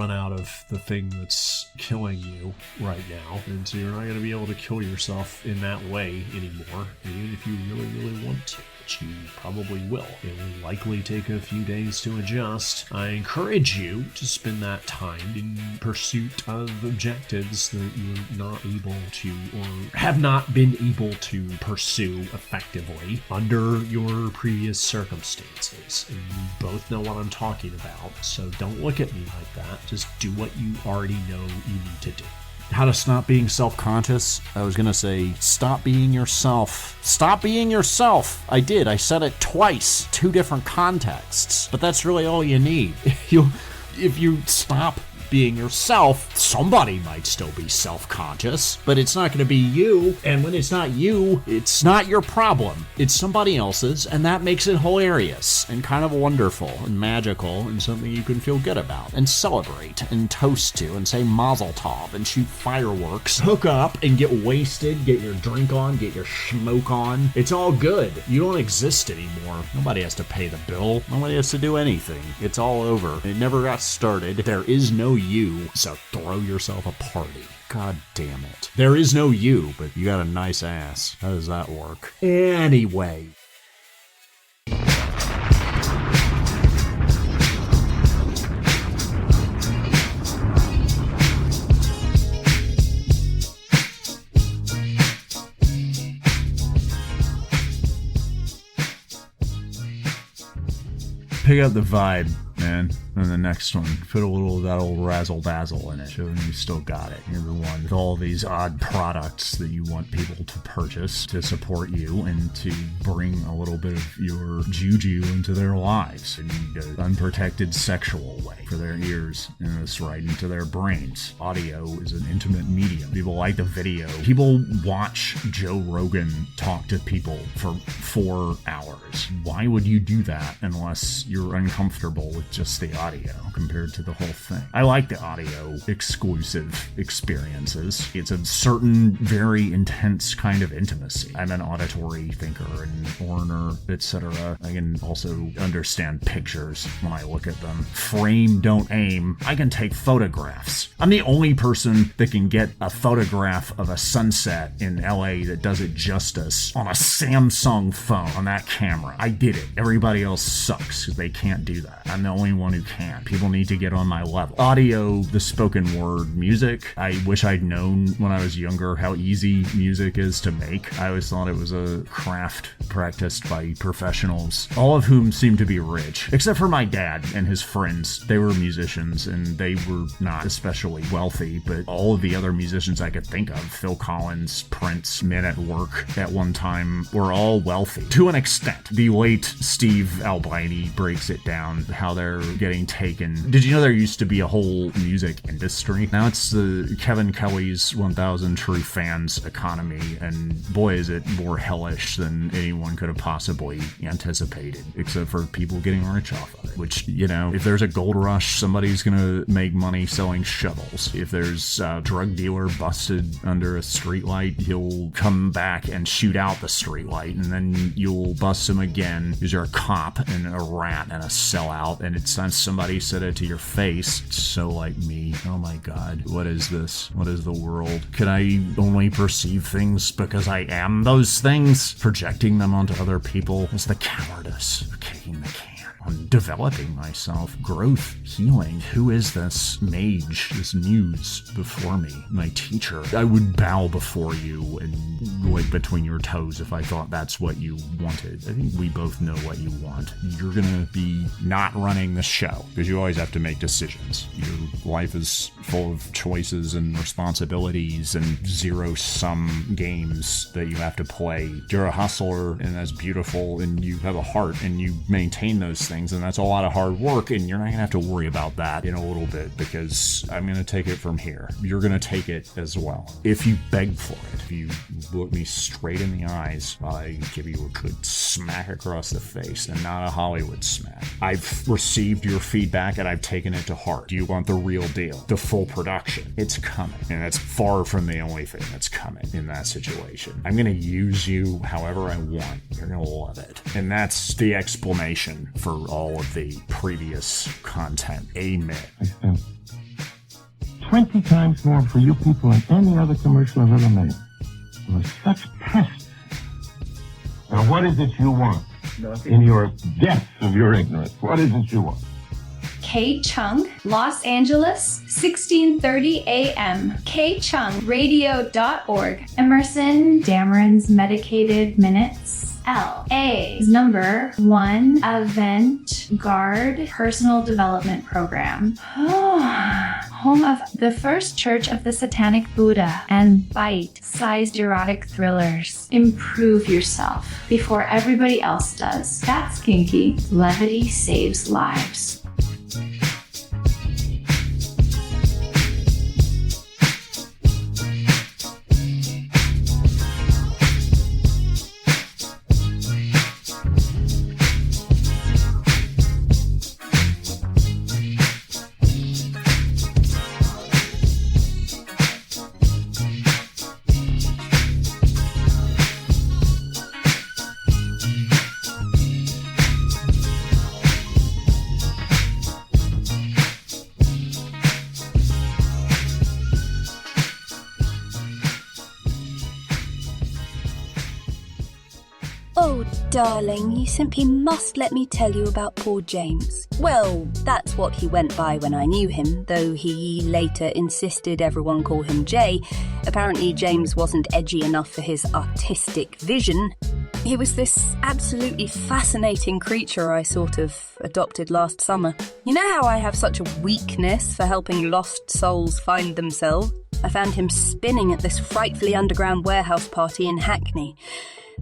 run out of the thing that's killing you right now, and so you're not going to be able to kill yourself in that way anymore, even if you really, really want to, which you probably will. It will likely take a few days to adjust. I encourage you to spend that time in pursuit of objectives that you're not able to, or have not been able to pursue effectively under your previous circumstances. And you both know what I'm talking about, so don't look at me like that. Just do what you already know you need to do. How to stop being self-conscious? I was gonna say, stop being yourself. Stop being yourself! I did. I said it twice. 2 different contexts. But that's really all you need. If you stop being yourself, somebody might still be self-conscious, but it's not going to be you. And when it's not you, it's not your problem. It's somebody else's, and that makes it hilarious and kind of wonderful and magical and something you can feel good about and celebrate and toast to and say mazel tov and shoot fireworks, hook up and get wasted, get your drink on, get your smoke on. It's all good. You don't exist anymore. Nobody has to pay the bill. Nobody has to do anything. It's all over. It never got started. There is no you, so throw yourself a party. God damn it. There is no you, but you got a nice ass. How does that work? Anyway. Pick up the vibe, man. And the next one, put a little of that old razzle dazzle in it, showing you still got it. You're the one with all these odd products that you want people to purchase to support you and to bring a little bit of your juju into their lives in an unprotected sexual way for their ears and it's right into their brains. Audio is an intimate medium. People like the video. People watch Joe Rogan talk to people for 4 hours. Why would you do that unless you're uncomfortable with just the audio compared to the whole thing? I like the audio exclusive experiences. It's a certain very intense kind of intimacy. I'm an auditory thinker and learner, etc. I can also understand pictures when I look at them. Frame, don't aim. I can take photographs. I'm the only person that can get a photograph of a sunset in LA that does it justice on a Samsung phone on that camera. I did it. Everybody else sucks because they can't do that. I'm the only one who can. People need to get on my level. Audio, the spoken word music. I wish I'd known when I was younger how easy music is to make. I always thought it was a craft practiced by professionals, all of whom seem to be rich, except for my dad and his friends. They were musicians and they were not especially wealthy, but all of the other musicians I could think of, Phil Collins, Prince, Men at Work at one time, were all wealthy to an extent. The late Steve Albini breaks it down how they're getting taken. Did you know there used to be a whole music industry? Now it's the Kevin Kelly's 1,000 True Fans economy, and boy is it more hellish than anyone could have possibly anticipated, except for people getting rich off of it. Which, you know, if there's a gold rush, somebody's gonna make money selling shovels. If there's a drug dealer busted under a streetlight, he'll come back and shoot out the streetlight, and then you'll bust him again because you're a cop and a rat and a sellout, and it's not somebody said it to your face. It's so like me. Oh my god, what is this? What is the world? Can I only perceive things because I am those things? Projecting them onto other people is the cowardice of kicking the can. On developing myself, growth, healing. Who is this mage, this muse before me, my teacher? I would bow before you and lick between your toes if I thought that's what you wanted. I think we both know what you want. You're gonna be not running the show because you always have to make decisions. Your life is full of choices and responsibilities and zero-sum games that you have to play. You're a hustler and that's beautiful and you have a heart and you maintain those things, and that's a lot of hard work, and you're not gonna have to worry about that in a little bit because I'm gonna take it from here. You're gonna take it as well. If you beg for it, if you look me straight in the eyes while I give you a good smack across the face, and not a Hollywood smack. I've received your feedback and I've taken it to heart. Do you want the real deal? The full production? It's coming, and that's far from the only thing that's coming in that situation. I'm gonna use you however I want. You're gonna love it. And that's the explanation for all of the previous content. Amen. 20 times more for you people than any other commercial I've ever made. You're such pests. Now, what is it you want? In your depths of your ignorance, what is it you want? K Chung, Los Angeles, 1630 a.m. kchungradio.org. Emerson Dameron's Medicated Minutes. LA is number 1 avant-garde personal development program. Home of the First Church of the Satanic Buddha and bite-sized erotic thrillers. Improve yourself before everybody else does. That's kinky. Levity saves lives. Oh, darling, you simply must let me tell you about poor James. Well, that's what he went by when I knew him, though he later insisted everyone call him Jay. Apparently James wasn't edgy enough for his artistic vision. He was this absolutely fascinating creature I sort of adopted last summer. You know how I have such a weakness for helping lost souls find themselves? I found him spinning at this frightfully underground warehouse party in Hackney.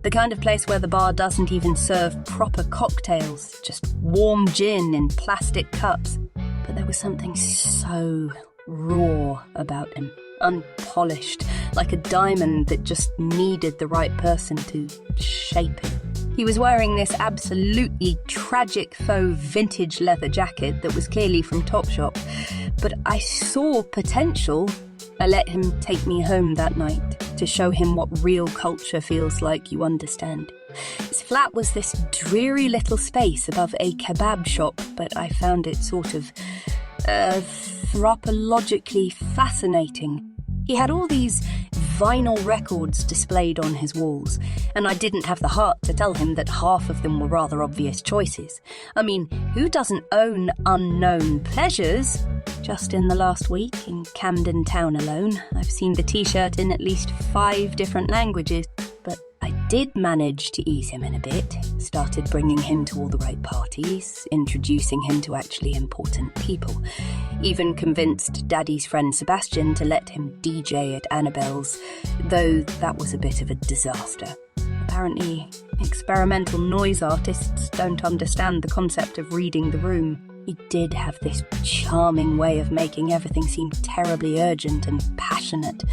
The kind of place where the bar doesn't even serve proper cocktails, just warm gin in plastic cups. But there was something so raw about him, unpolished, like a diamond that just needed the right person to shape it. He was wearing this absolutely tragic faux vintage leather jacket that was clearly from Topshop, but I saw potential. I let him take me home that night to show him what real culture feels like, you understand. His flat was this dreary little space above a kebab shop, but I found it sort of anthropologically fascinating. He had all these vinyl records displayed on his walls, and I didn't have the heart to tell him that half of them were rather obvious choices. I mean, who doesn't own Unknown Pleasures? Just in the last week, in Camden Town alone, I've seen the t-shirt in at least 5 different languages, but I did manage to ease him in a bit, started bringing him to all the right parties, introducing him to actually important people, even convinced Daddy's friend Sebastian to let him DJ at Annabelle's, though that was a bit of a disaster. Apparently, experimental noise artists don't understand the concept of reading the room. He did have this charming way of making everything seem terribly urgent and passionate,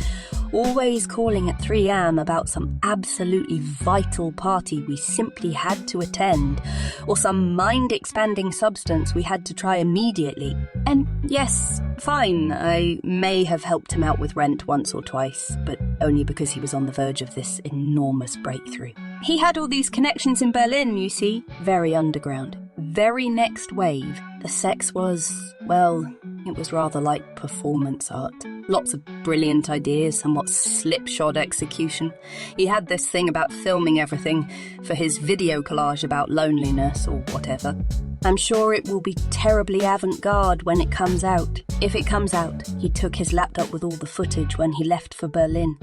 always calling at 3 a.m. about some absolutely vital party we simply had to attend, or some mind-expanding substance we had to try immediately. And yes, fine, I may have helped him out with rent once or twice, but only because he was on the verge of this enormous breakthrough. He had all these connections in Berlin, you see, very underground. Very next wave, the sex was, well, it was rather like performance art. Lots of brilliant ideas, somewhat slipshod execution. He had this thing about filming everything for his video collage about loneliness or whatever. I'm sure it will be terribly avant-garde when it comes out. If it comes out, he took his laptop with all the footage when he left for Berlin.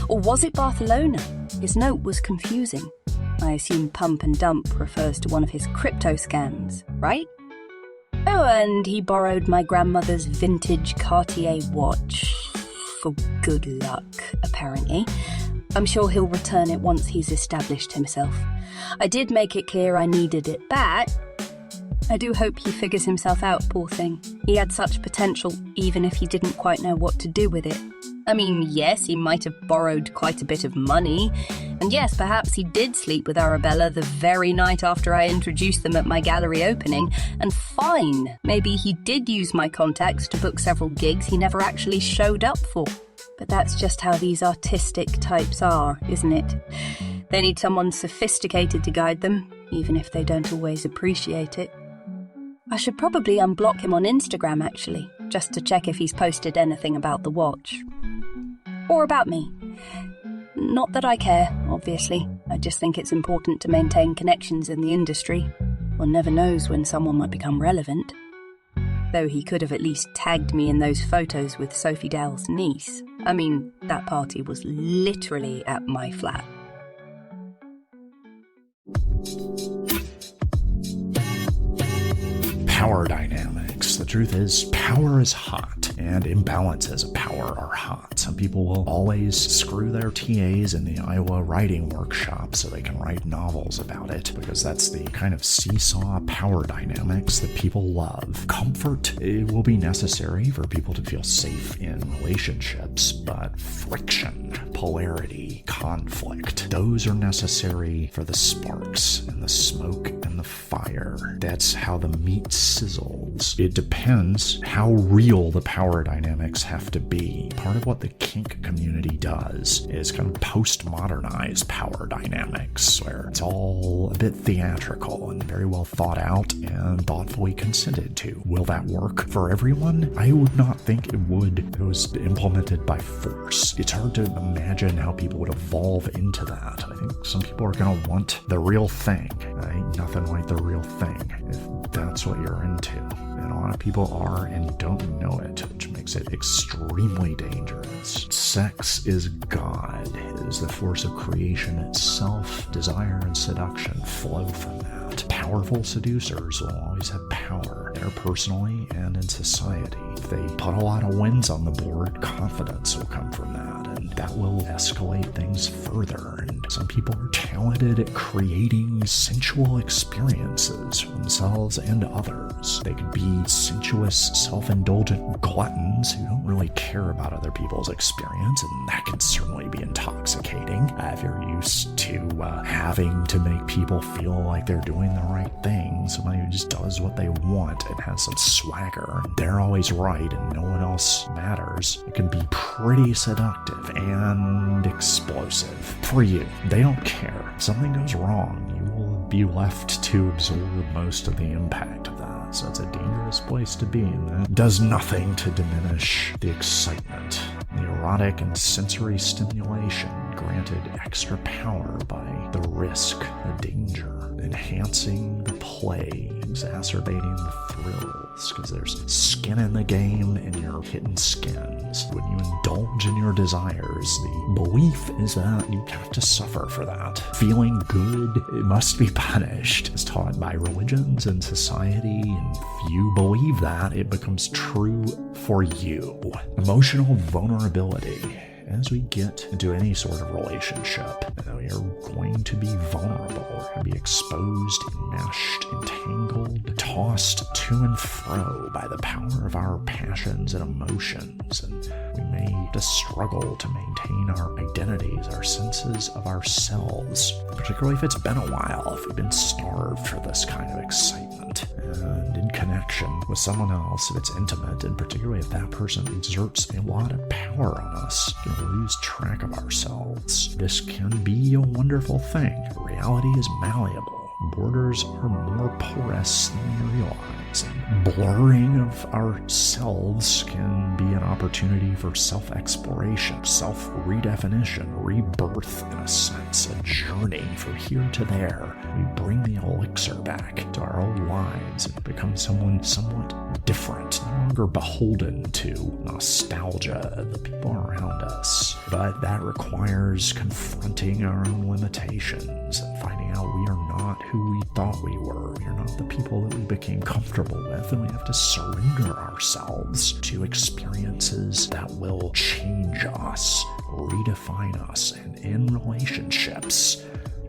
Or was it Barcelona? His note was confusing. I assume pump and dump refers to one of his crypto scams, right? Oh, and he borrowed my grandmother's vintage Cartier watch. For good luck, apparently. I'm sure he'll return it once he's established himself. I did make it clear I needed it back. I do hope he figures himself out, poor thing. He had such potential, even if he didn't quite know what to do with it. I mean, yes, he might have borrowed quite a bit of money, and yes, perhaps he did sleep with Arabella the very night after I introduced them at my gallery opening, and fine, maybe he did use my contacts to book several gigs he never actually showed up for. But that's just how these artistic types are, isn't it? They need someone sophisticated to guide them, even if they don't always appreciate it. I should probably unblock him on Instagram, actually. just to check if he's posted anything about the watch. Or about me. Not that I care, obviously. I just think it's important to maintain connections in the industry. One never knows when someone might become relevant. Though he could have at least tagged me in those photos with Sophie Dale's niece. I mean, that party was literally at my flat. Power dynamics. The truth is, power is hot, and imbalances of power are hot. Some people will always screw their TAs in the Iowa writing workshop so they can write novels about it, because that's the kind of seesaw power dynamics that people love. Comfort, it will be necessary for people to feel safe in relationships, but friction, polarity, conflict, those are necessary for the sparks and the smoke and the fire. That's how the meat sizzles. It depends how real the power dynamics have to be. Part of what the kink community does is kind of postmodernize power dynamics, where it's all a bit theatrical and very well thought out and thoughtfully consented to. Will that work for everyone? I would not think it would if it was implemented by force. It's hard to imagine how people would evolve into that. I think some people are going to want the real thing. Ain't nothing like the real thing, if that's what you're into. And a lot of people are, and you don't know it, which makes it extremely dangerous. Sex is God. It is the force of creation itself. Desire and seduction flow from that. Powerful seducers will always have power, interpersonally and in society. If they put a lot of wins on the board, confidence will come from that, and that will escalate things further. And some people are talented at creating sensual experiences for themselves and others. They could be sensuous, self-indulgent gluttons who don't really care about other people's experience, and that can certainly be intoxicating if you're used to having to make people feel like they're doing the right thing. Somebody who just does what they want and has some swagger. They're always right and no one else matters. It can be pretty seductive and explosive for you. They don't care. If something goes wrong, you will be left to absorb most of the impact of that. So it's a dangerous place to be, and that does nothing to diminish the excitement, the erotic and sensory stimulation granted extra power by the risk, the danger, enhancing the play, exacerbating the thrills, because there's skin in the game and you're hitting skins. When you indulge in your desires, the belief is that you have to suffer for that. Feeling good, it must be punished, as taught by religions and society, and if you believe that, it becomes true for you. Emotional vulnerability. As we get into any sort of relationship, we are going to be vulnerable. We're going to be exposed, enmeshed, entangled, tossed to and fro by the power of our passions and emotions, and we may have to struggle to maintain our identities, our senses of ourselves, particularly if it's been a while, if we've been starved for this kind of excitement. And in connection with someone else, if it's intimate, and particularly if that person exerts a lot of power on us, we can lose track of ourselves. This can be a wonderful thing. Reality is malleable. Borders are more porous than we realize, and blurring of ourselves can be an opportunity for self-exploration, self-redefinition, rebirth in a sense, a journey from here to there. We bring the elixir back to our own lives and become someone somewhat different, no longer beholden to nostalgia of the people around us. But that requires confronting our own limitations and finding out we are not who we thought we were. We are not the people that we became comfortable with, and we have to surrender ourselves to experiences that will change us, redefine us, and in relationships,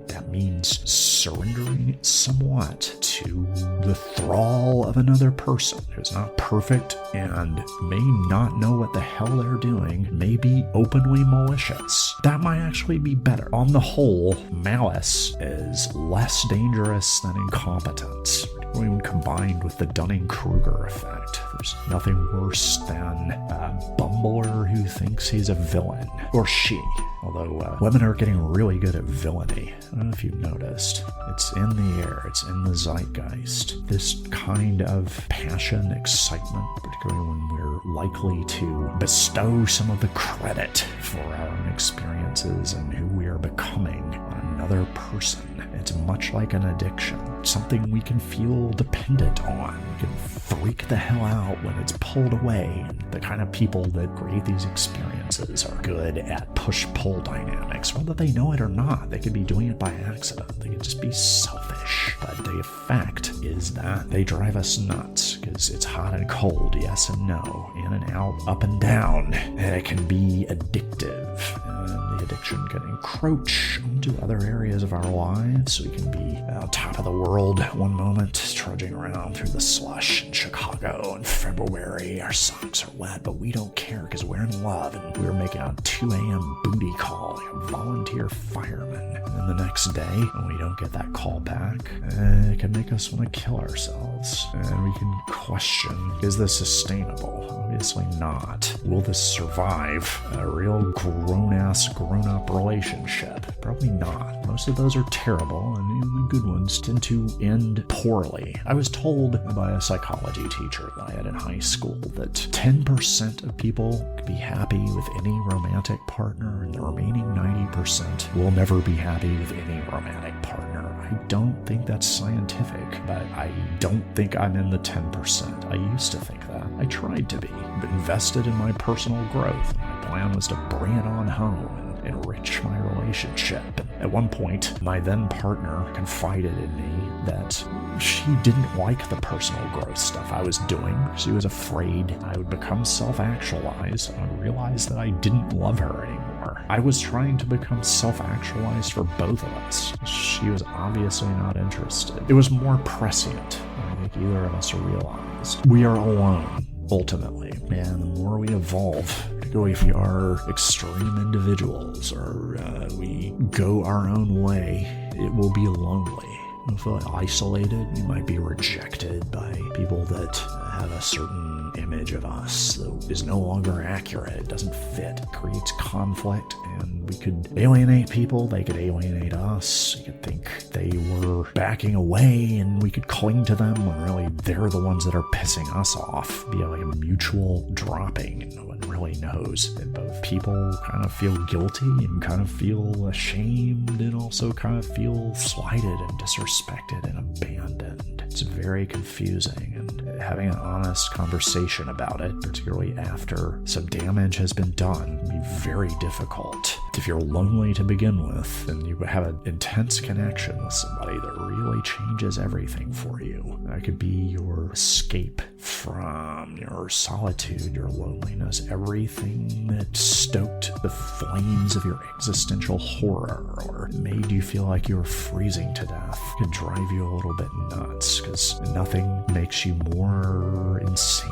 that means surrendering somewhat to the thrall of another person who's not perfect and may not know what the hell they're doing, may be openly malicious. That might actually be better. On the whole, malice is less dangerous than incompetence. When combined with the Dunning-Kruger effect, there's nothing worse than a bumbler who thinks he's a villain, or she. Although women are getting really good at villainy. I don't know if you've noticed. It's in the air. It's in the zeitgeist. This kind of passion, excitement, particularly when we're likely to bestow some of the credit for our own experiences and who we are becoming on another person. It's much like an addiction, something we can feel dependent on. We can freak the hell out when it's pulled away. And the kind of people that create these experiences are good at push-pull dynamics, whether they know it or not. They could be doing it by accident. They could just be selfish. But the effect is that they drive us nuts because it's hot and cold, yes and no, in and out, up and down. And it can be addictive. And the addiction can encroach into other areas of our lives. We can be on top of the world one moment, trudging around through the slush in Chicago in February. Our socks are wet, but we don't care because we're in love and we're making a 2 a.m. booty call like a volunteer fireman. And then the next day, when we don't get that call back, it can make us want to kill ourselves. And we can question, is this sustainable? Obviously not. Will this survive a real grown-ass, grown-up relationship? Probably not. Most of those are terrible, and even the good ones tend to end poorly. I was told by a psychology teacher that I had in high school that 10% of people could be happy with any romantic partner, and the remaining 90% will never be happy with any romantic partner. I don't think that's scientific, but I don't think I'm in the 10%. I used to think that. I tried to be, but invested in my personal growth. My plan was to bring it on home and enrich my relationship. And at one point, my then partner confided in me that she didn't like the personal growth stuff I was doing. She was afraid I would become self-actualized and realize that I didn't love her anymore. I was trying to become self-actualized for both of us. She was obviously not interested. It was more prescient than I think either of us realized. We are alone, ultimately. And the more we evolve, particularly if we are extreme individuals or we go our own way, it will be lonely. You'll feel isolated. You might be rejected by people that have a certain image of us that is no longer accurate. It doesn't fit. It creates conflict, and we could alienate people. They could alienate us. You could think they were backing away, and we could cling to them when really they're the ones that are pissing us off. It'd be like a mutual dropping, and no one really knows. And both people kind of feel guilty and kind of feel ashamed and also kind of feel slighted and disrespected and abandoned. It's very confusing, and having an honest conversation about it, particularly after some damage has been done, can be very difficult. If you're lonely to begin with, and you have an intense connection with somebody that really changes everything for you, that could be your escape from your solitude, your loneliness, everything that stoked the flames of your existential horror or made you feel like you were freezing to death, could drive you a little bit nuts, because nothing makes you more insane,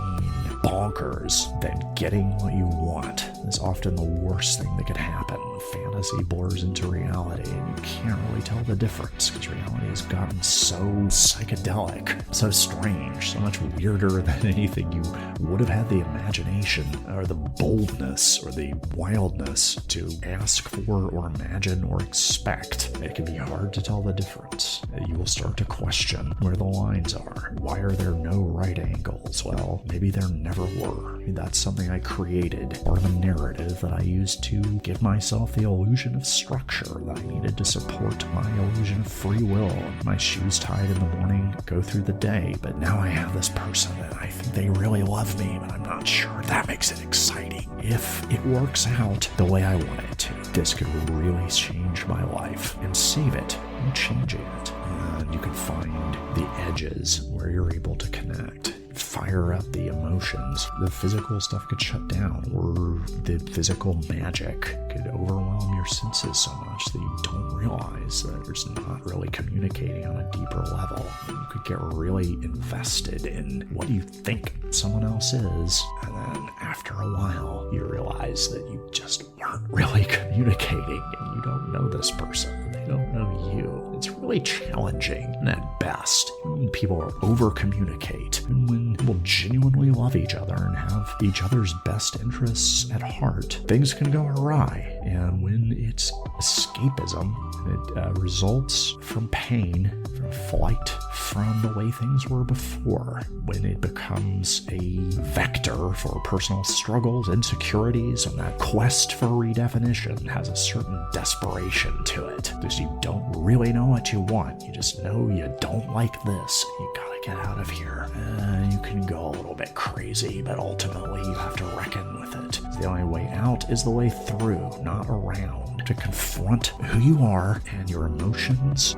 bonkers, than getting what you want. It's often the worst thing that could happen. Fantasy blurs into reality, and you can't really tell the difference because reality has gotten so psychedelic, so strange, so much weirder than anything you would have had the imagination or the boldness or the wildness to ask for or imagine or expect. It can be hard to tell the difference. You will start to question where the lines are. Why are there no right angles? Well, maybe there never were. Maybe that's something I created, or the narrative that I used to give myself the illusion of structure that I needed to support my illusion of free will and my shoes tied in the morning, go through the day. But now I have this person and I think they really love me, but I'm not sure. That makes it exciting. If it works out the way I want it to, this could really change my life, and save it and changing it. And you can find the edges where you're able to connect. Fire up the emotions. The physical stuff could shut down, or the physical magic could overwhelm your senses so much that you don't realize that there's not really communicating on a deeper level. You could get really invested in what you think someone else is, and then after a while you realize that you just weren't really communicating, and you don't know this person. They They don't know you. It's really challenging, and at best, when people over-communicate, and when people genuinely love each other and have each other's best interests at heart, things can go awry. And when it's escapism, it results from pain, from flight, from the way things were before. When it becomes a vector for personal struggles, insecurities, and that quest for redefinition has a certain desperation to it. Because you don't really know what you want. You just know you don't like this. You gotta get out of here. And you can go a little bit crazy, but ultimately you have to reckon with it. The only way out is the way through, not around. To confront who you are and your emotions,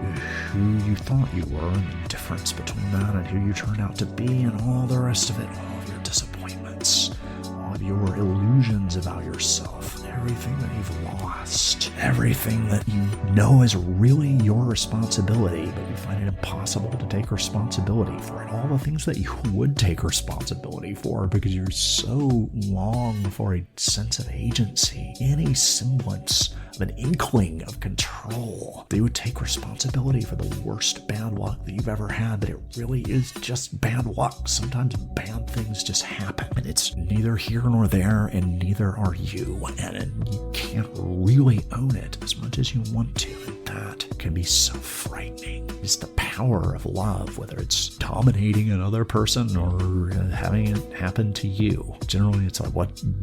who you thought you were, and the difference between that and who you turned out to be, and all the rest of it, all of your disappointments, all of your illusions about yourself, everything that you've lost, everything that you know is really your responsibility, but you find it impossible to take responsibility for it. All the things that you would take responsibility for because you're so long for a sense of agency, any semblance of an inkling of control. They would take responsibility for the worst bad luck that you've ever had, but it really is just bad luck. Sometimes bad things just happen, and it's neither here nor there, and neither are you, and you can't really own it as much as you want to, and that can be so frightening. It's the power of love, whether it's dominating another person or having it happen to you. Generally, it's like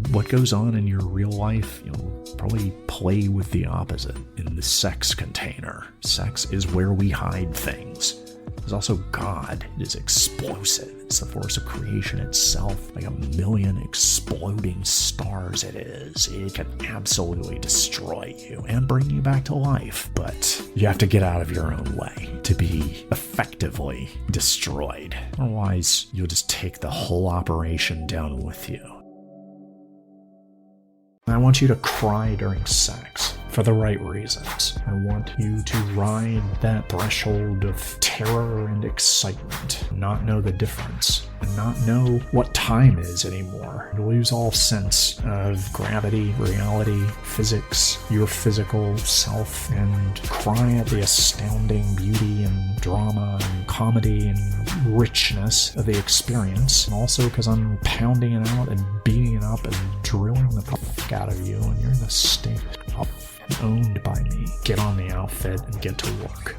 what goes on in your real life, you'll probably play with the opposite in the sex container. Sex is where we hide things. There's also God. It is explosive. It's the force of creation itself, like a million exploding stars it is. It can absolutely destroy you and bring you back to life. But you have to get out of your own way to be effectively destroyed. Otherwise, you'll just take the whole operation down with you. I want you to cry during sex for the right reasons. I want you to ride that threshold of terror and excitement, not know the difference, and not know what time is anymore. You lose all sense of gravity, reality, physics, your physical self, and cry at the astounding beauty and drama and comedy and richness of the experience. And also because I'm pounding it out and beating it up and drilling the fuck out of you, and you're in a state of and owned by me. Get on the outfit and get to work.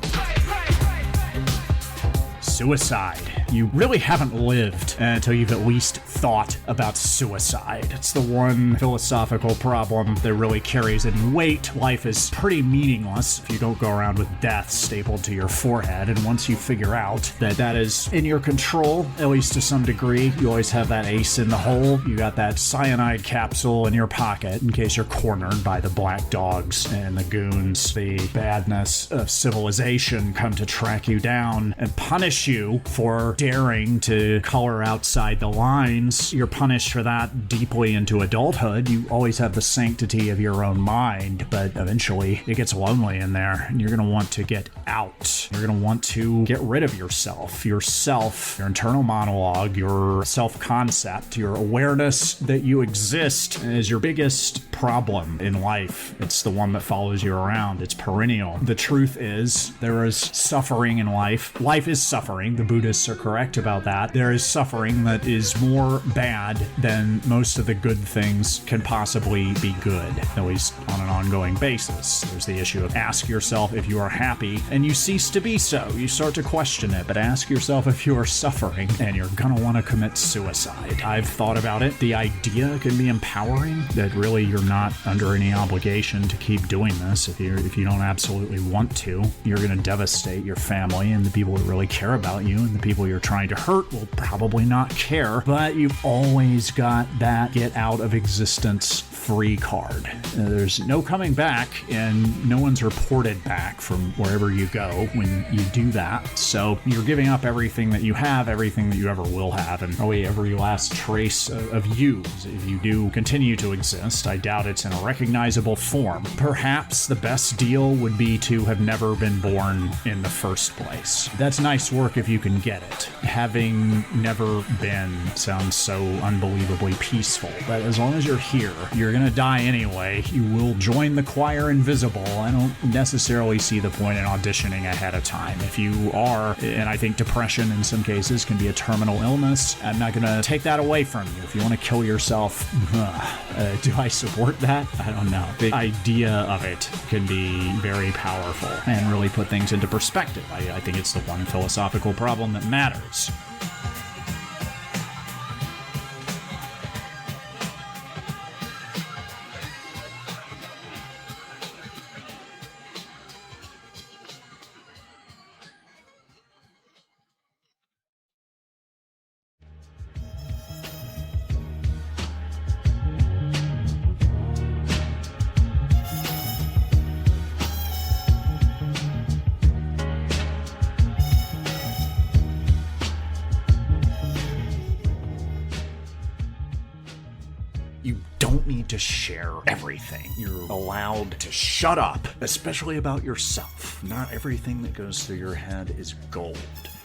Suicide. You really haven't lived until you've at least thought about suicide. It's the one philosophical problem that really carries in weight. Life is pretty meaningless if you don't go around with death stapled to your forehead. And once you figure out that that is in your control, at least to some degree, you always have that ace in the hole. You got that cyanide capsule in your pocket in case you're cornered by the black dogs and the goons. The badness of civilization come to track you down and punish you for daring to color outside the lines. You're punished for that deeply into adulthood. You always have the sanctity of your own mind, but eventually it gets lonely in there, and you're going to want to get out. You're going to want to get rid of yourself, your internal monologue, your self-concept, your awareness that you exist is your biggest problem in life. It's the one that follows you around. It's perennial. The truth is, there is suffering in life. Life is suffering. The Buddhists are correct about that. There is suffering that is more bad than most of the good things can possibly be good, at least on an ongoing basis. There's the issue of ask yourself if you are happy and you cease to be so. You start to question it, but ask yourself if you are suffering and you're gonna want to commit suicide. I've thought about it. The idea can be empowering, that really you're not under any obligation to keep doing this. If you don't absolutely want to, you're gonna devastate your family and the people that really care about you, and the people you're trying to hurt will probably not care, but you've always got that get out of existence free card. There's no coming back, and no one's reported back from wherever you go when you do that. So you're giving up everything that you have, everything that you ever will have, and probably every last trace of you. If you do continue to exist, I doubt it's in a recognizable form. Perhaps the best deal would be to have never been born in the first place. That's nice work if you can get it. Having never been sounds so unbelievably peaceful, but as long as you're here, you're gonna die anyway. You will join the choir invisible. I don't necessarily see the point in auditioning ahead of time. If you are, and I think depression in some cases can be a terminal illness, I'm not gonna take that away from you. If you want to kill yourself, do I support that? I don't know. The idea of it can be very powerful and really put things into perspective. I think it's the one philosophical problem that matters. You don't need to share everything. You're allowed to shut up, especially about yourself. Not everything that goes through your head is gold.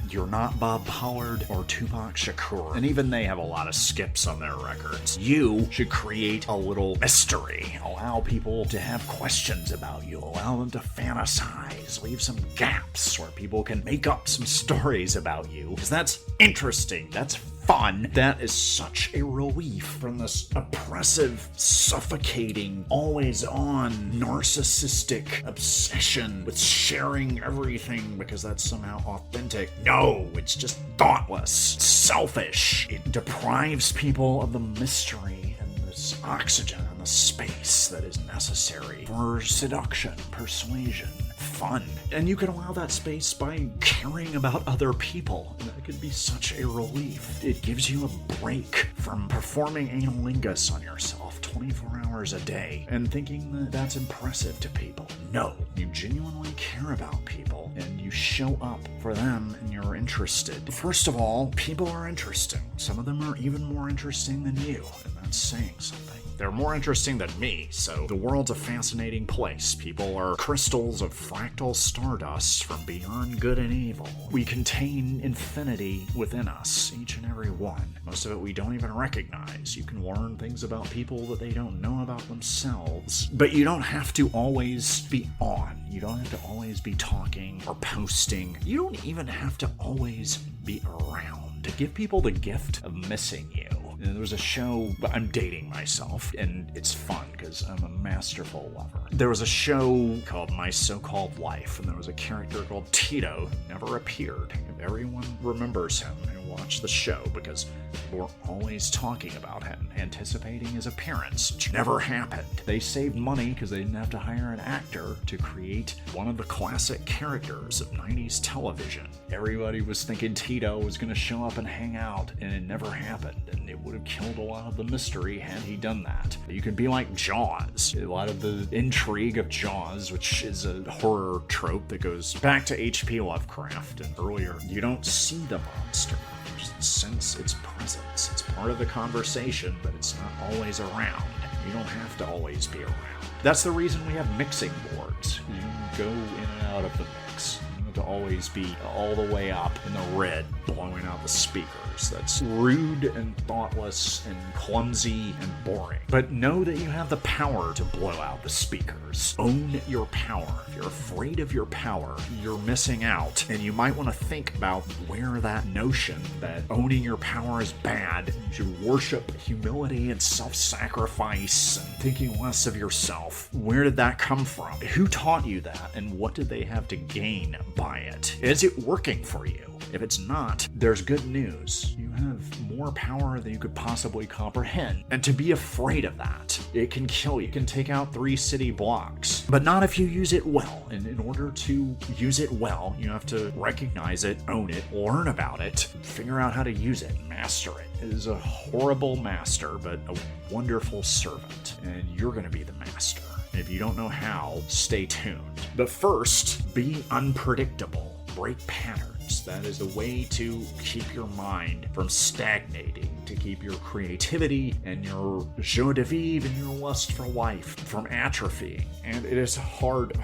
You're not Bob Pollard or Tupac Shakur, and even they have a lot of skips on their records. You should create a little mystery. Allow people to have questions about you. Allow them to fantasize. Leave some gaps where people can make up some stories about you. Because that's interesting. That's fun. That is such a relief from this oppressive, suffocating, always on, narcissistic obsession with sharing everything because that's somehow authentic. No, it's just thoughtless, selfish. It deprives people of the mystery and this oxygen and the space that is necessary for seduction, persuasion, fun. And you can allow that space by caring about other people. And that could be such a relief. It gives you a break from performing analingus on yourself 24 hours a day and thinking that that's impressive to people. No, you genuinely care about people and you show up for them and you're interested. First of all, people are interesting. Some of them are even more interesting than you, and that's saying something. They're more interesting than me, so the world's a fascinating place. People are crystals of fractal stardust from beyond good and evil. We contain infinity within us, each and every one. Most of it we don't even recognize. You can learn things about people that they don't know about themselves. But you don't have to always be on. You don't have to always be talking or posting. You don't even have to always be around. To give people the gift of missing you. And there was a show, I'm dating myself, and it's fun because I'm a masterful lover. There was a show called My So-Called Life, and there was a character called Tito who never appeared. And everyone remembers him who watched the show because people were always talking about him, anticipating his appearance, which never happened. They saved money because they didn't have to hire an actor to create one of the classic characters of 90s television. Everybody was thinking Tito was going to show up and hang out, and it never happened, and it would have killed a lot of the mystery had he done that. You can be like Jaws. A lot of the intrigue of Jaws, which is a horror trope that goes back to H.P. Lovecraft and earlier, you don't see the monster. You just sense its presence. It's part of the conversation, but it's not always around. You don't have to always be around. That's the reason we have mixing boards. You can go in and out of the mix. To always be all the way up in the red, blowing out the speakers. That's rude and thoughtless and clumsy and boring. But know that you have the power to blow out the speakers. Own your power. If you're afraid of your power, you're missing out. And you might want to think about where that notion that owning your power is bad, you should worship humility and self-sacrifice and thinking less of yourself. Where did that come from? Who taught you that? And what did they have to gain by it? Is it working for you? If it's not, there's good news. You have more power than you could possibly comprehend. And to be afraid of that, it can kill you. It can take out 3 city blocks. But not if you use it well. And in order to use it well, you have to recognize it, own it, learn about it, figure out how to use it, master it. It is a horrible master, but a wonderful servant. And you're going to be the master. And if you don't know how, stay tuned. But first, be unpredictable. Break patterns. That is the way to keep your mind from stagnating, to keep your creativity and your joie de vivre and your lust for life from atrophying. And it is hard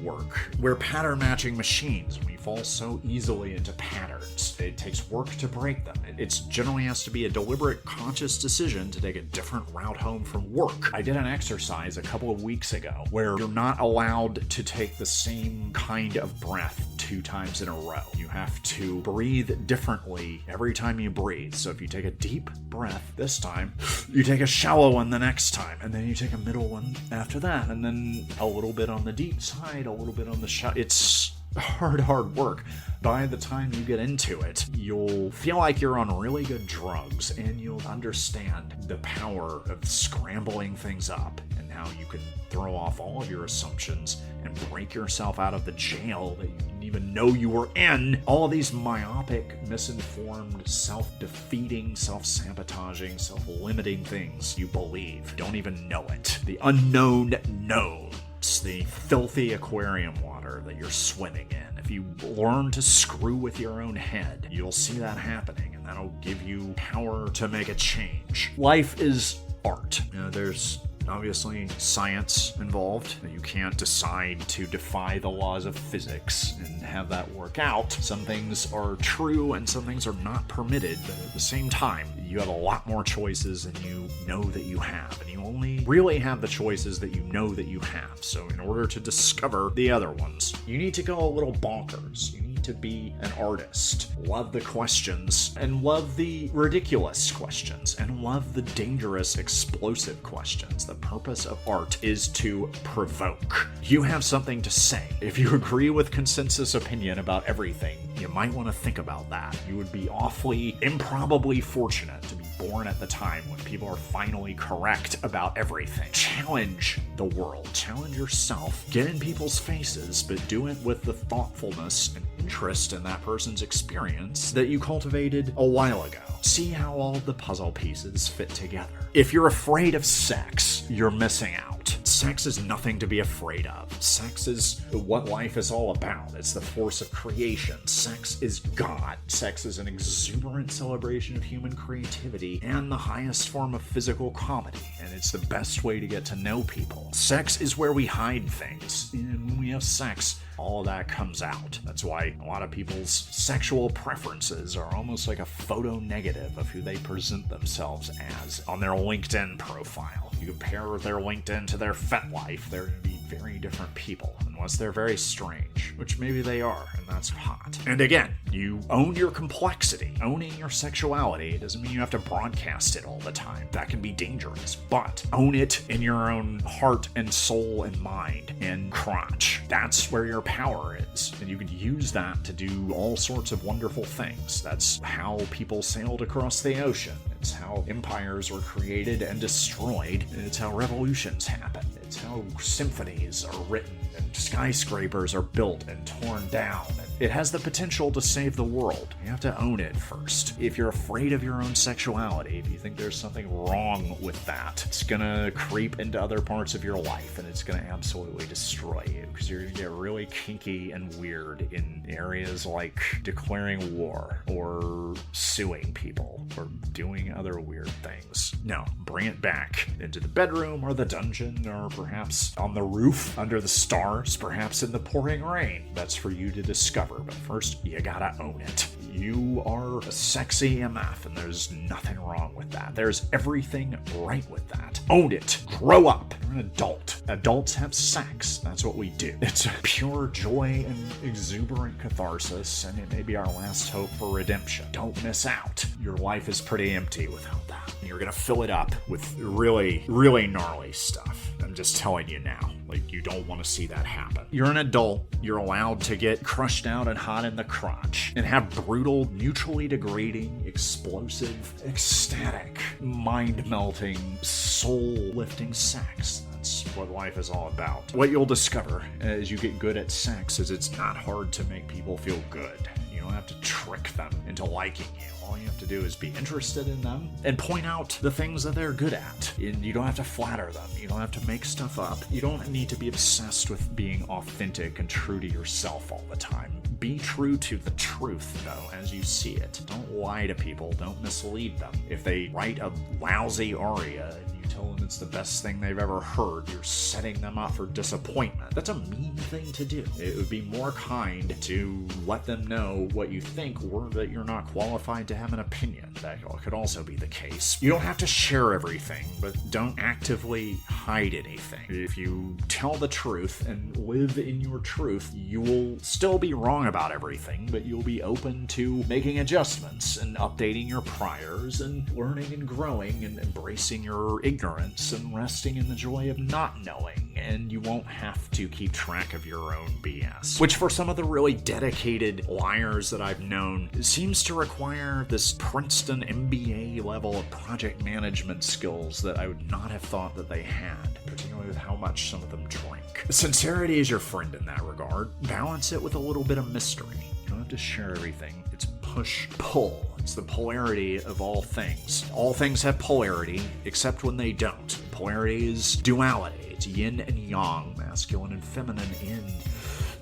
work. We're pattern matching machines. We fall so easily into patterns. It takes work to break them. It generally has to be a deliberate, conscious decision to take a different route home from work. I did an exercise a couple of weeks ago where you're not allowed to take the same kind of breath 2 times in a row. You have to breathe differently every time you breathe. So if you take a deep breath this time, you take a shallow one the next time, and then you take a middle one after that, and then a little bit on the deep side, a little bit on the shallow. It's hard work. By the time you get into it, you'll feel like you're on really good drugs, and you'll understand the power of scrambling things up and how you can throw off all of your assumptions and break yourself out of the jail that you didn't even know you were in. All of these myopic, misinformed, self-defeating, self-sabotaging, self-limiting things you believe. You don't even know it. The unknown known. It's the filthy aquarium water that you're swimming in. If you learn to screw with your own head, you'll see that happening, and that'll give you power to make a change. Life is art. There's obviously science involved. You can't decide to defy the laws of physics and have that work out. Some things are true and some things are not permitted, but at the same time, you have a lot more choices than you know that you have, and you only really have the choices that you know that you have. So in order to discover the other ones, you need to go a little bonkers. You need to be an artist. Love the questions, and love the ridiculous questions, and love the dangerous, explosive questions. The purpose of art is to provoke. You have something to say. If you agree with consensus opinion about everything, you might want to think about that. You would be awfully, improbably fortunate to be born at the time when people are finally correct about everything. Challenge the world. Challenge yourself. Get in people's faces, but do it with the thoughtfulness and interest in that person's experience that you cultivated a while ago. See how all of the puzzle pieces fit together. If you're afraid of sex, you're missing out. Sex is nothing to be afraid of. Sex is what life is all about. It's the force of creation. Sex is God. Sex is an exuberant celebration of human creativity and the highest form of physical comedy, and it's the best way to get to know people. Sex is where we hide things, and when we have sex, all of that comes out. That's why a lot of people's sexual preferences are almost like a photo negative of who they present themselves as on their LinkedIn profile. You compare their LinkedIn to their FetLife, they're going to be very different people, unless they're very strange, which maybe they are, and that's hot. And again, you own your complexity. Owning your sexuality doesn't mean you have to broadcast it all the time. That can be dangerous, but own it in your own heart and soul and mind and crotch. That's where your power is, and you can use that to do all sorts of wonderful things. That's how people sailed across the ocean. It's how empires were created and destroyed, and it's how revolutions happen. It's how symphonies are written and skyscrapers are built and torn down. It has the potential to save the world. You have to own it first. If you're afraid of your own sexuality, if you think there's something wrong with that, it's gonna creep into other parts of your life, and it's gonna absolutely destroy you, because you're gonna get really kinky and weird in areas like declaring war or suing people or doing other weird things. No, bring it back into the bedroom or the dungeon, or perhaps on the roof under the stars, perhaps in the pouring rain. That's for you to discover. But first, you gotta own it. You are a sexy MF, and there's nothing wrong with that. There's everything right with that. Own it. Grow up. You're an adult. Adults have sex. That's what we do. It's pure joy and exuberant catharsis, and it may be our last hope for redemption. Don't miss out. Your life is pretty empty without that. You're gonna fill it up with really, really gnarly stuff. I'm just telling you now. Like, you don't want to see that happen. You're an adult. You're allowed to get crushed out and hot in the crotch and have brutal, mutually degrading, explosive, ecstatic, mind-melting, soul-lifting sex. That's what life is all about. What you'll discover as you get good at sex is it's not hard to make people feel good. You don't have to trick them into liking you. All you have to do is be interested in them and point out the things that they're good at. And you don't have to flatter them. You don't have to make stuff up. You don't need to be obsessed with being authentic and true to yourself all the time. Be true to the truth, though, as you see it. Don't lie to people. Don't mislead them. If they write a lousy aria and you tell them it's the best thing they've ever heard, you're setting them up for disappointment. That's a mean thing to do. It would be more kind to let them know what you think, or that you're not qualified to have an opinion. That could also be the case. You don't have to share everything, but don't actively hide anything. If you tell the truth and live in your truth, you will still be wrong about everything, but you'll be open to making adjustments and updating your priors and learning and growing and embracing your ignorance and resting in the joy of not knowing. And you won't have to keep track of your own BS, which for some of the really dedicated liars that I've known seems to require this Princeton MBA level of project management skills that I would not have thought that they had, particularly with how much some of them drink. Sincerity is your friend in that regard. Balance it with a little bit of mystery. You don't have to share everything. It's push-pull. It's the polarity of all things. All things have polarity, except when they don't. Polarity is duality. It's yin and yang, masculine and feminine, in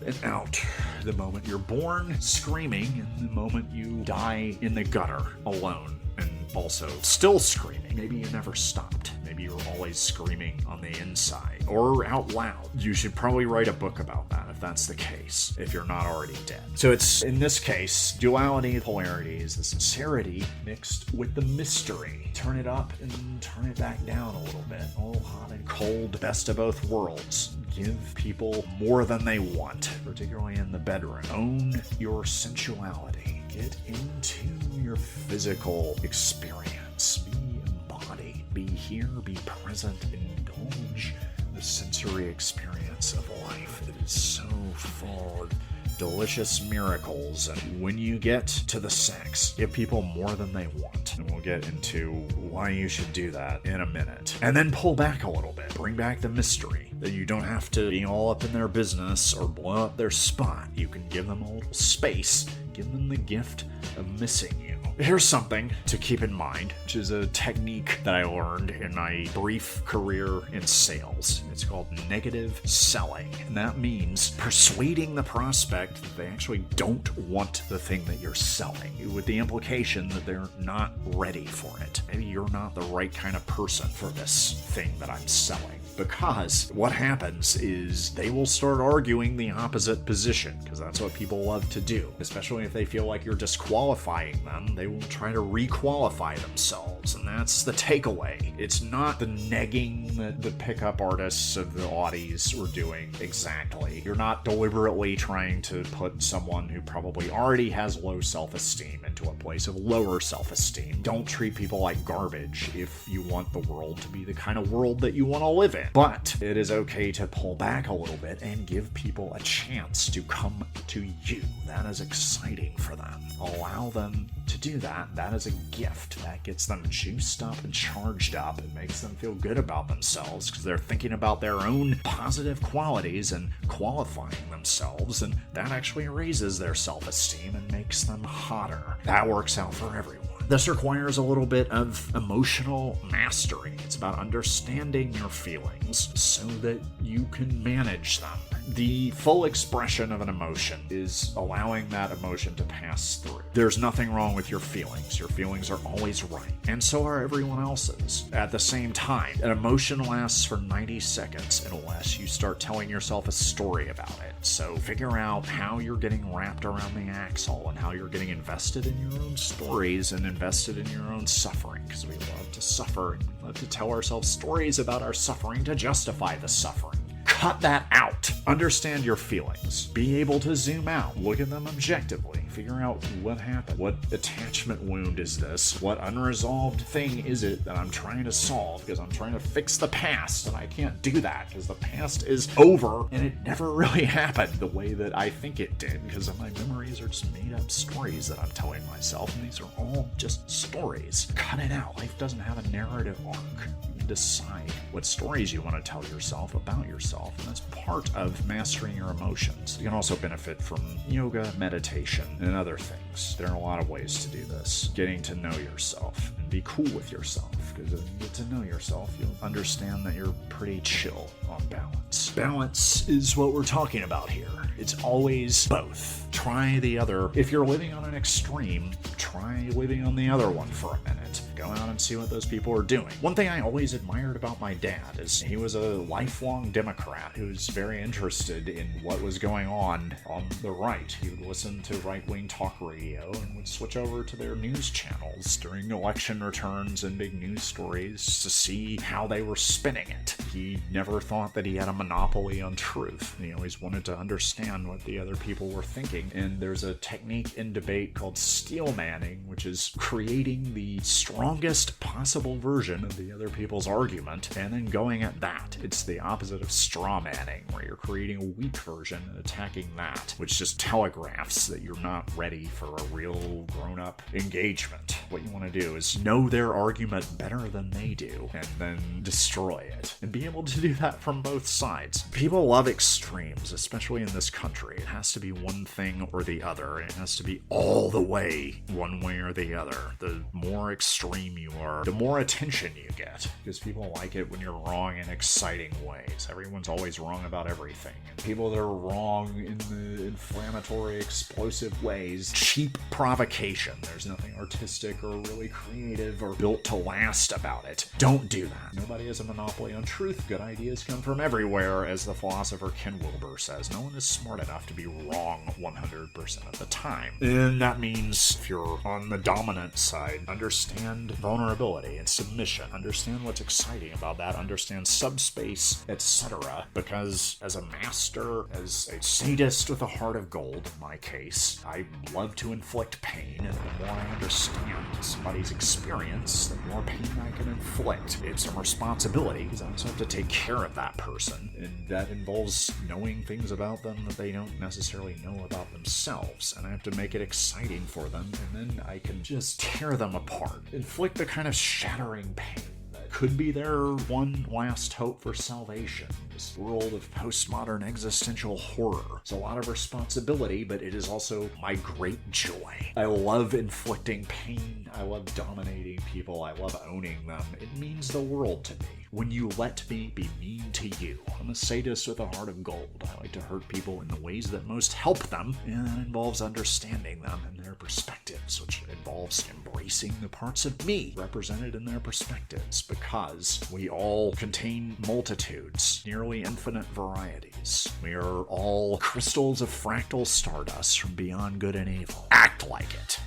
and out. The moment you're born, screaming, and the moment you die in the gutter, alone, and also still screaming. Maybe you never stopped. Maybe you're always screaming on the inside, or out loud. You should probably write a book about that if that's the case, if you're not already dead. So it's, in this case, duality, polarity is the sincerity mixed with the mystery. Turn it up and turn it back down a little bit. All hot and cold, best of both worlds. Give people more than they want, particularly in the bedroom. Own your sensuality. Get into your physical experience. Be embodied. Be here. Be present. Indulge the sensory experience of life. It is so full of delicious miracles. And when you get to the sex, give people more than they want. And we'll get into why you should do that in a minute. And then pull back a little bit. Bring back the mystery. That you don't have to be all up in their business or blow up their spot. You can give them a little space. Give them the gift of missing you. Here's something to keep in mind, which is a technique that I learned in my brief career in sales. It's called negative selling. And that means persuading the prospect that they actually don't want the thing that you're selling, with the implication that they're not ready for it. Maybe you're not the right kind of person for this thing that I'm selling. Because what happens is they will start arguing the opposite position, because that's what people love to do. Especially if they feel like you're disqualifying them, they will try to requalify themselves, and that's the takeaway. It's not the negging that the pickup artists of the Audis were doing exactly. You're not deliberately trying to put someone who probably already has low self-esteem into a place of lower self-esteem. Don't treat people like garbage if you want the world to be the kind of world that you want to live in. But it is okay to pull back a little bit and give people a chance to come to you. That is exciting for them. Allow them to do that. That is a gift. That gets them juiced up and charged up. It makes them feel good about themselves because they're thinking about their own positive qualities and qualifying themselves, and that actually raises their self-esteem and makes them hotter. That works out for everyone. This requires a little bit of emotional mastery. It's about understanding your feelings so that you can manage them. The full expression of an emotion is allowing that emotion to pass through. There's nothing wrong with your feelings. Your feelings are always right, and so are everyone else's. At the same time, an emotion lasts for 90 seconds unless you start telling yourself a story about it. So figure out how you're getting wrapped around the axle and how you're getting invested in your own stories and invested in your own suffering, because we love to suffer and we love to tell ourselves stories about our suffering to justify the suffering. Cut that out. Understand your feelings. Be able to zoom out. Look at them objectively. Figure out what happened. What attachment wound is this? What unresolved thing is it that I'm trying to solve? Because I'm trying to fix the past, and I can't do that because the past is over and it never really happened the way that I think it did, because my memories are just made up stories that I'm telling myself, and these are all just stories. Cut it out. Life doesn't have a narrative arc. can decide what stories you want to tell yourself about yourself, and that's part of mastering your emotions. You can also benefit from yoga, meditation, and other things. There are a lot of ways to do this. Getting to know yourself and be cool with yourself, because if you get to know yourself, you'll understand that you're pretty chill on balance. Balance is what we're talking about here. It's always both. Try the other. If you're living on an extreme, try living on the other one for a minute. Go out and see what those people are doing. One thing I always admired about my dad is he was a lifelong Democrat who was very interested in what was going on the right. He would listen to right-wing talk radio and would switch over to their news channels during election returns and big news stories to see how they were spinning it. He never thought that he had a monopoly on truth. He always wanted to understand what the other people were thinking. And there's a technique in debate called steel manning, which is creating the strongest possible version of the other people's argument and then going at that. It's the opposite of straw manning, where you're creating a weak version and attacking that, which just telegraphs that you're not ready for a real grown-up engagement. What you want to do is know their argument better than they do and then destroy it, and be able to do that from both sides. People love extremes, especially in this country. It has to be one thing or the other, and it has to be all the way one way or the other. The more extreme you are, the more attention you get, because people like it when you're wrong in exciting ways. Everyone's always wrong about everything, and people that are wrong in the inflammatory, explosive ways, cheap provocation. There's nothing artistic or really creative or built to last about it. Don't do that. Nobody has a monopoly on truth. Good ideas come from everywhere, as the philosopher Ken Wilber says. No one is smart enough to be wrong 100% of the time. And that means if you're on the dominant side, understand vulnerability and submission. Understand what's exciting about that. Understand subspace, etc. Because as a master, as a sadist with a heart of gold, in my case, I love to inflict pain, and the more I understand somebody's experience, the more pain I can inflict. It's a responsibility, because I also have to take care of that person, and that involves knowing things about them that they don't necessarily know about themselves, and I have to make it exciting for them, and then I can just tear them apart. Inflict the kind of shattering pain that could be their one last hope for salvation. This world of postmodern existential horror. It's a lot of responsibility, but it is also my great joy. I love inflicting pain. I love dominating people. I love owning them. It means the world to me. When you let me be mean to you. I'm a sadist with a heart of gold. I like to hurt people in the ways that most help them, and that involves understanding them and their perspectives, which involves embracing the parts of me represented in their perspectives, because we all contain multitudes, nearly infinite varieties. We are all crystals of fractal stardust from beyond good and evil. Act like it.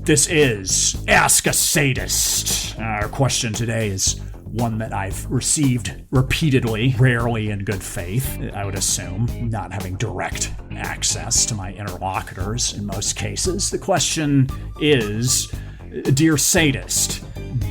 This is Ask a Sadist. Our question today is one that I've received repeatedly, rarely in good faith, I would assume, not having direct access to my interlocutors in most cases. The question is, Dear Sadist,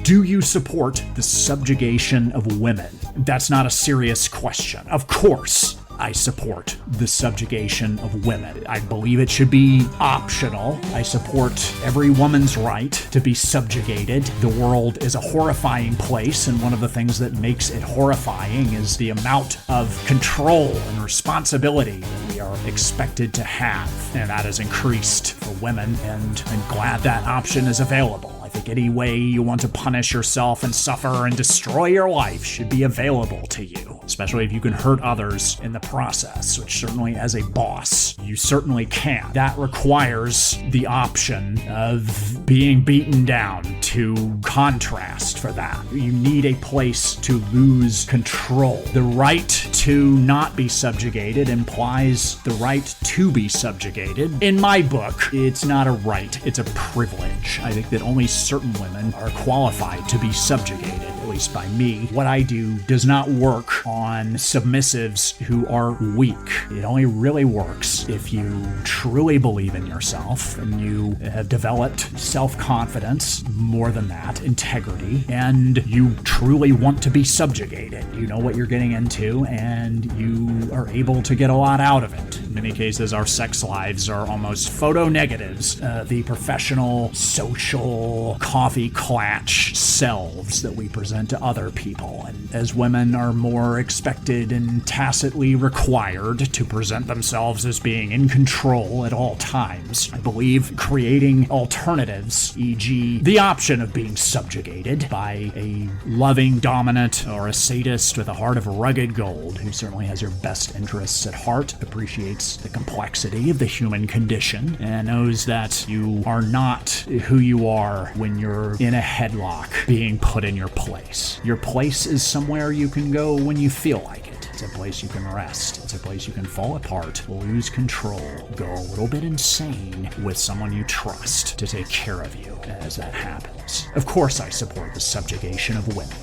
do you support the subjugation of women? That's not a serious question. Of course, I support the subjugation of women. I believe it should be optional. I support every woman's right to be subjugated. The world is a horrifying place, and one of the things that makes it horrifying is the amount of control and responsibility that we are expected to have, and that has increased for women, and I'm glad that option is available. I think any way you want to punish yourself and suffer and destroy your life should be available to you, especially if you can hurt others in the process, which certainly as a boss, you certainly can. That requires the option of being beaten down to contrast for that. You need a place to lose control. The right to not be subjugated implies the right to be subjugated. In my book, it's not a right, it's a privilege. I think that only certain women are qualified to be subjugated, at least by me. What I do does not work on submissives who are weak. It only really works if you truly believe in yourself and you have developed self-confidence, more than that, integrity, and you truly want to be subjugated. You know what you're getting into and you are able to get a lot out of it. In many cases, our sex lives are almost photo negatives, the professional, social, coffee clatch selves that we present to other people. And as women are more expected and tacitly required to present themselves as being in control at all times, I believe creating alternatives, e.g. the option of being subjugated by a loving dominant or a sadist with a heart of rugged gold who certainly has your best interests at heart, appreciates the complexity of the human condition, and knows that you are not who you are when you're in a headlock being put in your place. Your place is somewhere you can go when you feel like it. It's a place you can rest. It's a place you can fall apart, lose control, go a little bit insane with someone you trust to take care of you as that happens. Of course, I support the subjugation of women.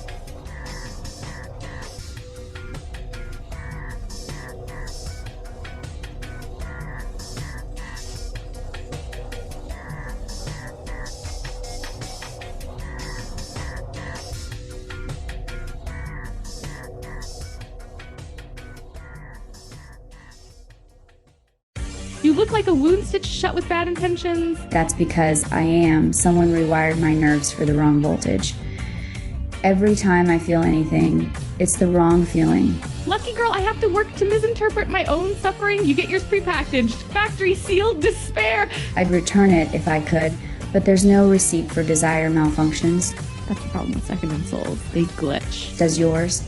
You look like a wound stitched shut with bad intentions. That's because I am. Someone rewired my nerves for the wrong voltage. Every time I feel anything, it's the wrong feeling. Lucky girl, I have to work to misinterpret my own suffering. You get yours prepackaged. Factory sealed despair. I'd return it if I could, but there's no receipt for desire malfunctions. That's the problem with Second and Souls. They glitch. Does yours?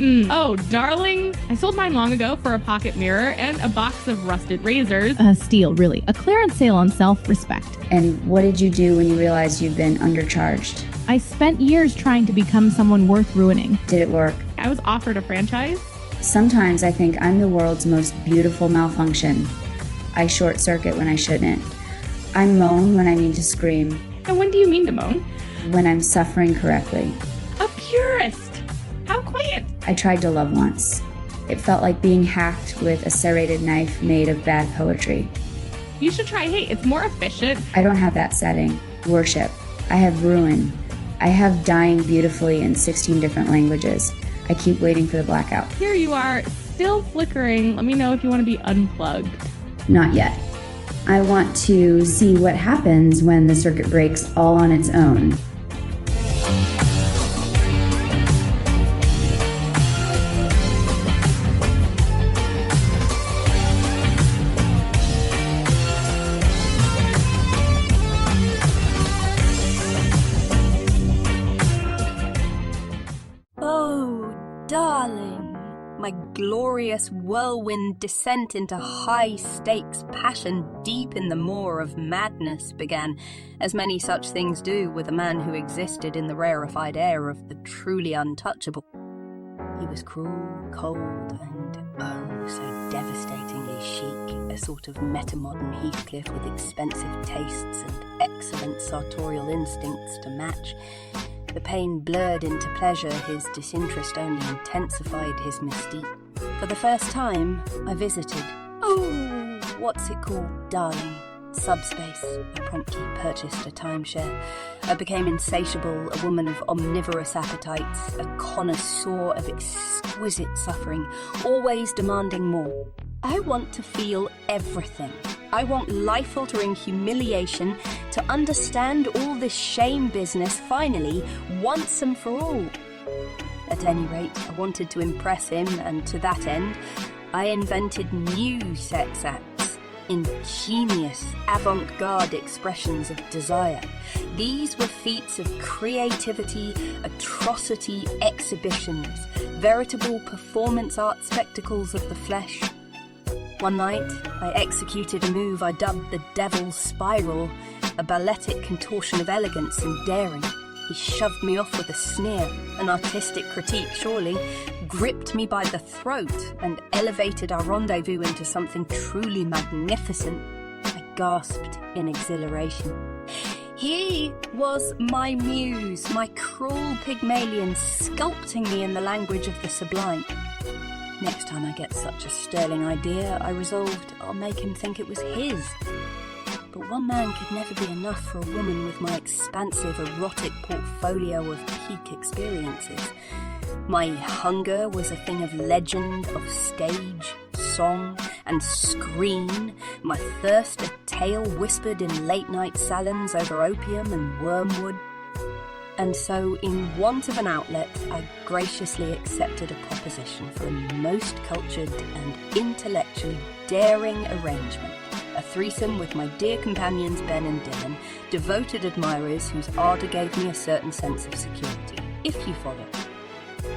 Oh, darling. I sold mine long ago for a pocket mirror and a box of rusted razors. Steal, really. A clearance sale on self-respect. And what did you do when you realized you'd been undercharged? I spent years trying to become someone worth ruining. Did it work? I was offered a franchise. Sometimes I think I'm the world's most beautiful malfunction. I short circuit when I shouldn't. I moan when I mean to scream. And when do you mean to moan? When I'm suffering correctly. A purist. How quaint. I tried to love once. It felt like being hacked with a serrated knife made of bad poetry. You should try hate. It's more efficient. I don't have that setting. Worship. I have ruin. I have dying beautifully in 16 different languages. I keep waiting for the blackout. Here you are, still flickering. Let me know if you want to be unplugged. Not yet. I want to see what happens when the circuit breaks all on its own. Darling, my glorious whirlwind descent into high-stakes passion deep in the maw of madness began, as many such things do with a man who existed in the rarefied air of the truly untouchable. He was cruel, cold, and oh, so devastatingly chic, a sort of meta-modern Heathcliff with expensive tastes and excellent sartorial instincts to match. The pain blurred into pleasure, his disinterest only intensified his mystique. For the first time, I visited. Oh, what's it called, darling? Subspace. I promptly purchased a timeshare. I became insatiable, a woman of omnivorous appetites, a connoisseur of exquisite suffering, always demanding more. I want to feel everything. I want life-altering humiliation, to understand all this shame business finally, once and for all. At any rate, I wanted to impress him, and to that end, I invented new sex acts. ingenious, avant-garde expressions of desire. These were feats of creativity, atrocity, exhibitions, veritable performance art spectacles of the flesh. One night, I executed a move I dubbed the Devil's Spiral, a balletic contortion of elegance and daring. He shoved me off with a sneer, an artistic critique surely, gripped me by the throat and elevated our rendezvous into something truly magnificent. I gasped in exhilaration. He was my muse, my cruel Pygmalion, sculpting me in the language of the sublime. Next time I get such a sterling idea, I resolved I'll make him think it was his. But one man could never be enough for a woman with my expansive erotic portfolio of peak experiences. My hunger was a thing of legend, of stage, song, and screen. My thirst a tale whispered in late-night salons over opium and wormwood. And so, in want of an outlet, I graciously accepted a proposition for a most cultured and intellectually daring arrangement. A threesome with my dear companions Ben and Dylan, devoted admirers whose ardour gave me a certain sense of security, if you follow.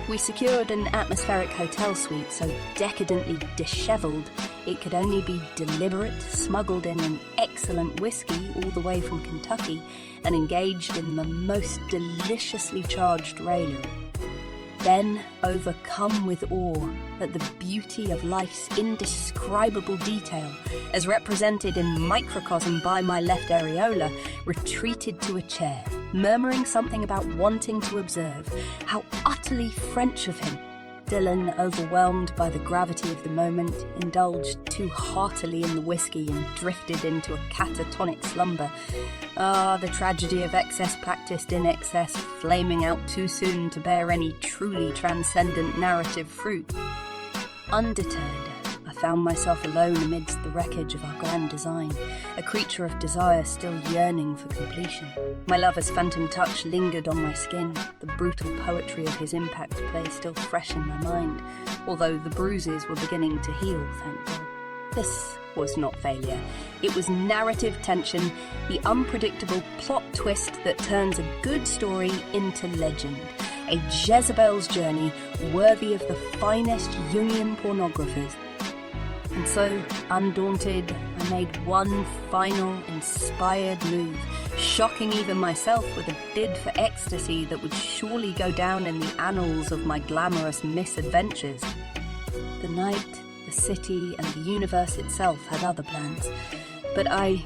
We secured an atmospheric hotel suite so decadently dishevelled it could only be deliberate, smuggled in an excellent whiskey all the way from Kentucky, and engaged in the most deliciously charged raillery. Then, overcome with awe at the beauty of life's indescribable detail, as represented in microcosm by my left areola, retreated to a chair, murmuring something about wanting to observe. How utterly French of him! Dylan, overwhelmed by the gravity of the moment, indulged too heartily in the whiskey and drifted into a catatonic slumber. Ah, the tragedy of excess practiced in excess, flaming out too soon to bear any truly transcendent narrative fruit. Undeterred, I found myself alone amidst the wreckage of our grand design, a creature of desire still yearning for completion. My lover's phantom touch lingered on my skin, the brutal poetry of his impact play still fresh in my mind, although the bruises were beginning to heal, thank God. This was not failure. It was narrative tension, the unpredictable plot twist that turns a good story into legend. A Jezebel's journey worthy of the finest Jungian pornographers. And so, undaunted, I made one final, inspired move, shocking even myself with a bid for ecstasy that would surely go down in the annals of my glamorous misadventures. The night, the city, and the universe itself had other plans, but I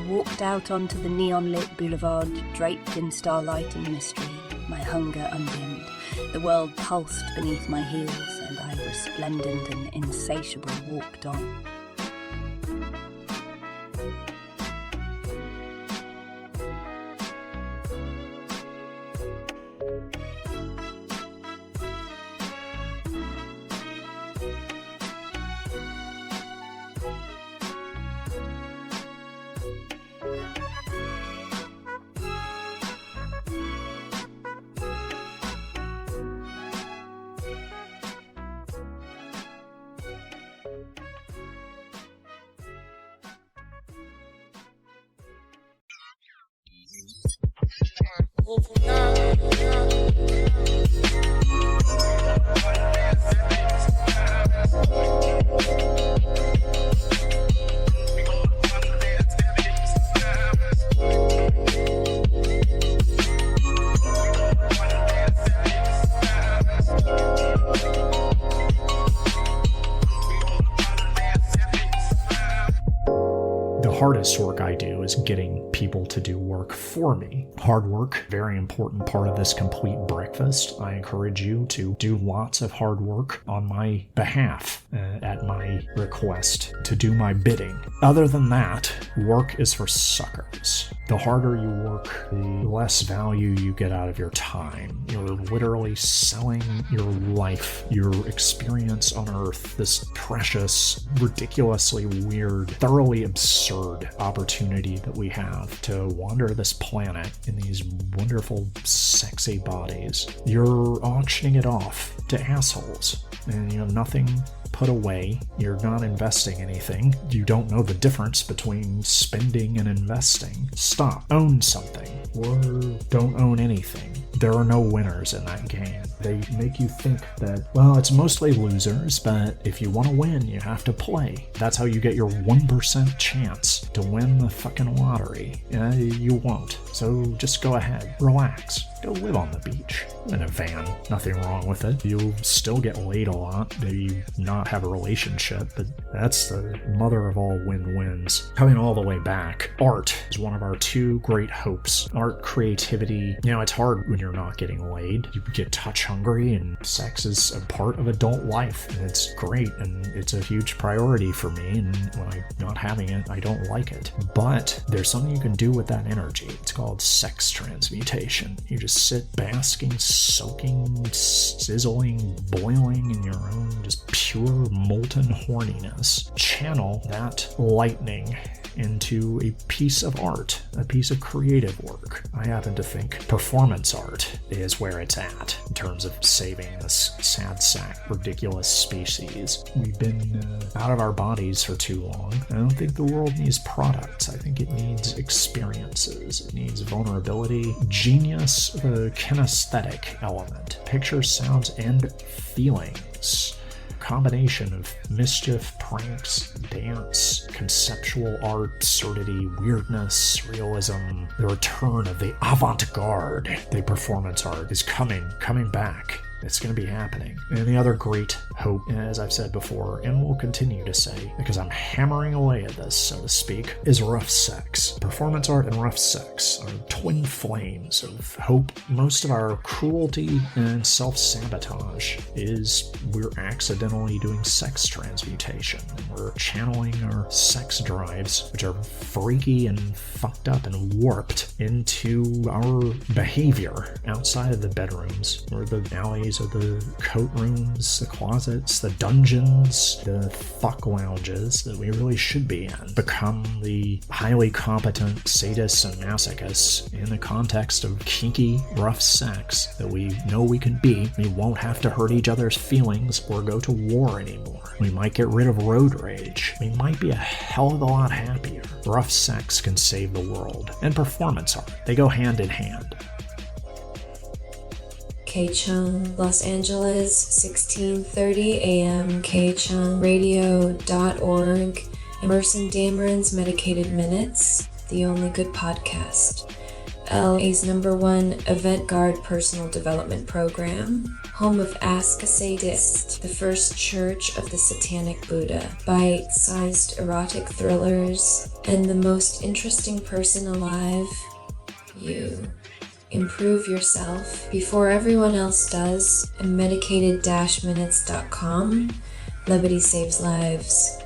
walked out onto the neon-lit boulevard, draped in starlight and mystery, my hunger undimmed. The world pulsed beneath my heels, and I, resplendent and insatiable, walked on. Hardest work I do is getting people to do work for me. Hard work, very important part of this complete breakfast. I encourage you to do lots of hard work on my behalf, at my request, to do my bidding. Other than that, work is for suckers. The harder you work, the less value you get out of your time. You're literally selling your life, your experience on Earth, this precious, ridiculously weird, thoroughly absurd opportunity that we have to wander this planet in these wonderful, sexy bodies. You're auctioning it off to assholes, and you have nothing put away. You're not investing anything. You don't know the difference between spending and investing. Stop. Own something, or don't own anything. There are no winners in that game. They make you think that, well, it's mostly losers, but if you want to win, you have to play. That's how you get your 1% chance to win the fucking lottery. You won't. So just go ahead. Relax. Go live on the beach. In a van. Nothing wrong with it. You'll still get laid a lot. Maybe not have a relationship, but that's the mother of all win-wins. Coming all the way back, art is one of our two great hopes. Art, creativity. You know, it's hard when you're not getting laid. You get touch hungry, and sex is a part of adult life, and it's great, and it's a huge priority for me, and when I'm not having it, I don't like it. But there's something you can do with that energy. It's called sex transmutation. You just sit basking, soaking, sizzling, boiling in your own just pure molten horniness. Channel that lightning into a piece of art, a piece of creative work. I happen to think performance art is where it's at in terms of saving this sad sack, ridiculous species. We've been out of our bodies for too long. I don't think the world needs products. I think it needs experiences. It needs vulnerability, genius, the kinesthetic element, pictures, sounds, and feelings. Combination of mischief, pranks, dance, conceptual art, absurdity, weirdness, realism, the return of the avant-garde. The performance art is coming back. It's going to be happening. And the other great hope, as I've said before, and will continue to say, because I'm hammering away at this, so to speak, is rough sex. Performance art and rough sex are twin flames of hope. Most of our cruelty and self-sabotage is we're accidentally doing sex transmutation. We're channeling our sex drives, which are freaky and fucked up and warped, into our behavior outside of the bedrooms or the alleys or the coat rooms, the closets, the dungeons, the fuck lounges that we really should be in. Become the highly competent sadists and masochists in the context of kinky, rough sex that we know we can be. We won't have to hurt each other's feelings or go to war anymore. We might get rid of road rage. We might be a hell of a lot happier. Rough sex can save the world. And performance art, they go hand in hand. KCHUNG, Los Angeles, 16:30 a.m. KCHUNGradio.org. Emerson Dameron's Medicated Minutes, the only good podcast. LA's #1 avant-garde personal development program. Home of Ask a Sadist, the first church of the Satanic Buddha. Bite-sized erotic thrillers, and the most interesting person alive, you. Improve yourself before everyone else does at medicated-minutes.com. Levity saves lives.